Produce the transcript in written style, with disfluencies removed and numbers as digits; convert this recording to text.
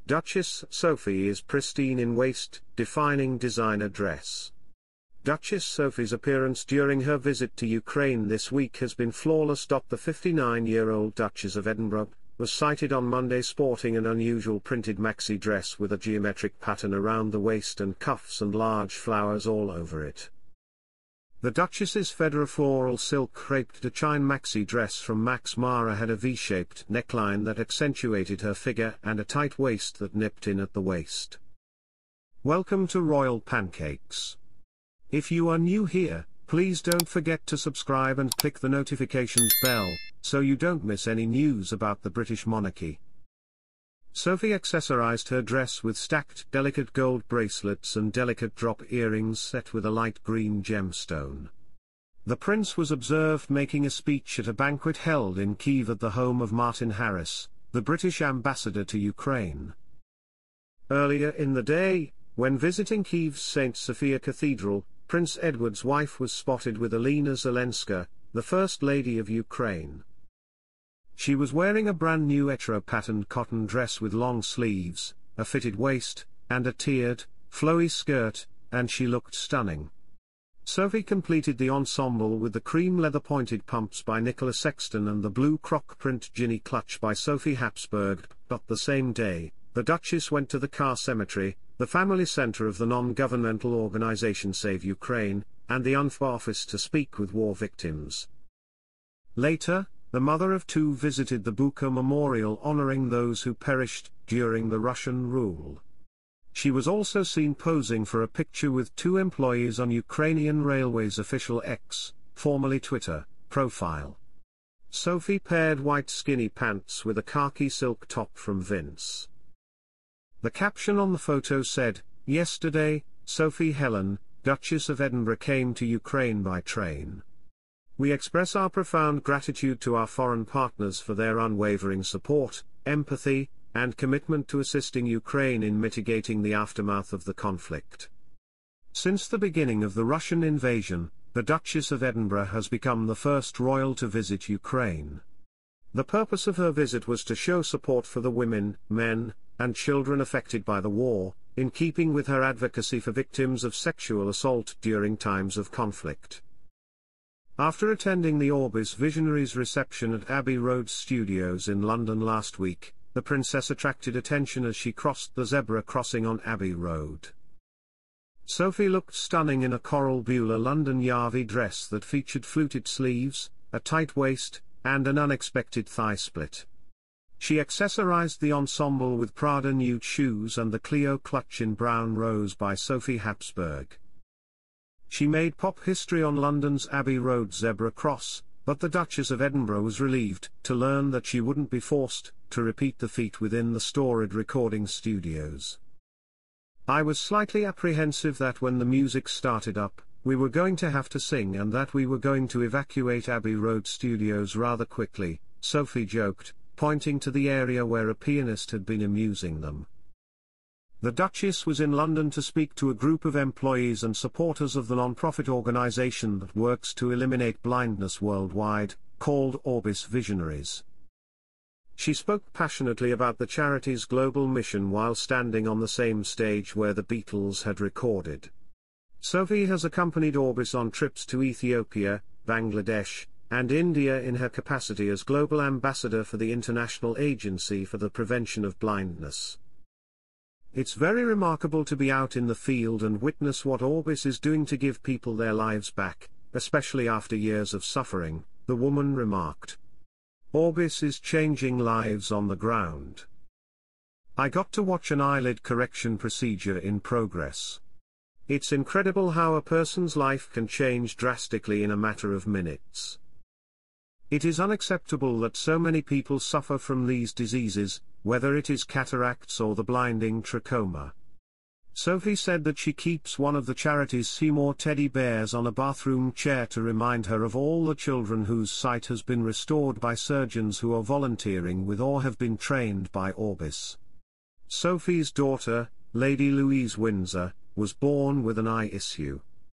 Duchess Sophie is pristine in waist, defining designer dress. Duchess Sophie's appearance during her visit to Ukraine this week has been flawless. The 59-year-old Duchess of Edinburgh was sighted on Monday sporting an unusual printed maxi dress with a geometric pattern around the waist and cuffs and large flowers all over it. The Duchess's Fedra floral silk crêpe de Chine maxi dress from Max Mara had a V-shaped neckline that accentuated her figure and a tight waist that nipped in at the waist. Welcome to Royal Pancakes. If you are new here, please don't forget to subscribe and click the notifications bell, so you don't miss any news about the British monarchy. Sophie accessorised her dress with stacked delicate gold bracelets and delicate drop earrings set with a light green gemstone. The prince was observed making a speech at a banquet held in Kyiv at the home of Martin Harris, the British ambassador to Ukraine. Earlier in the day, when visiting Kyiv's St. Sophia Cathedral, Prince Edward's wife was spotted with Olena Zelenska, the First Lady of Ukraine. She was wearing a brand new retro-patterned cotton dress with long sleeves, a fitted waist, and a tiered, flowy skirt, and she looked stunning. Sophie completed the ensemble with the cream leather pointed pumps by Nicola Sexton and the blue croc print ginny clutch by Sophie Habsburg. But the same day, the Duchess went to the Car Cemetery, the family centre of the non-governmental organisation Save Ukraine, and the UNF office to speak with war victims. Later, the mother of two visited the Bucha Memorial honouring those who perished during the Russian rule. She was also seen posing for a picture with two employees on Ukrainian Railways official X, formerly Twitter, profile. Sophie paired white skinny pants with a khaki silk top from Vince. The caption on the photo said, "Yesterday, Sophie Helen, Duchess of Edinburgh came to Ukraine by train. We express our profound gratitude to our foreign partners for their unwavering support, empathy, and commitment to assisting Ukraine in mitigating the aftermath of the conflict." Since the beginning of the Russian invasion, the Duchess of Edinburgh has become the first royal to visit Ukraine. The purpose of her visit was to show support for the women, men, and children affected by the war, in keeping with her advocacy for victims of sexual assault during times of conflict. After attending the Orbis Visionaries reception at Abbey Road Studios in London last week, the princess attracted attention as she crossed the zebra crossing on Abbey Road. Sophie looked stunning in a coral Beulah London Yardie dress that featured fluted sleeves, a tight waist, and an unexpected thigh split. She accessorised the ensemble with Prada nude shoes and the Clio clutch in brown rose by Sophie Habsburg. She made pop history on London's Abbey Road zebra cross, but the Duchess of Edinburgh was relieved to learn that she wouldn't be forced to repeat the feat within the storied recording studios. "I was slightly apprehensive that when the music started up, we were going to have to sing and that we were going to evacuate Abbey Road Studios rather quickly," Sophie joked, pointing to the area where a pianist had been amusing them. The Duchess was in London to speak to a group of employees and supporters of the non-profit organisation that works to eliminate blindness worldwide, called Orbis Visionaries. She spoke passionately about the charity's global mission while standing on the same stage where the Beatles had recorded. Sophie has accompanied Orbis on trips to Ethiopia, Bangladesh, and India in her capacity as Global Ambassador for the International Agency for the Prevention of Blindness. "It's very remarkable to be out in the field and witness what Orbis is doing to give people their lives back, especially after years of suffering," the woman remarked. "Orbis is changing lives on the ground. I got to watch an eyelid correction procedure in progress. It's incredible how a person's life can change drastically in a matter of minutes. It is unacceptable that so many people suffer from these diseases, whether it is cataracts or the blinding trachoma." Sophie said that she keeps one of the charity's Seymour teddy bears on a bathroom chair to remind her of all the children whose sight has been restored by surgeons who are volunteering with or have been trained by Orbis. Sophie's daughter, Lady Louise Windsor, was born with an eye issue.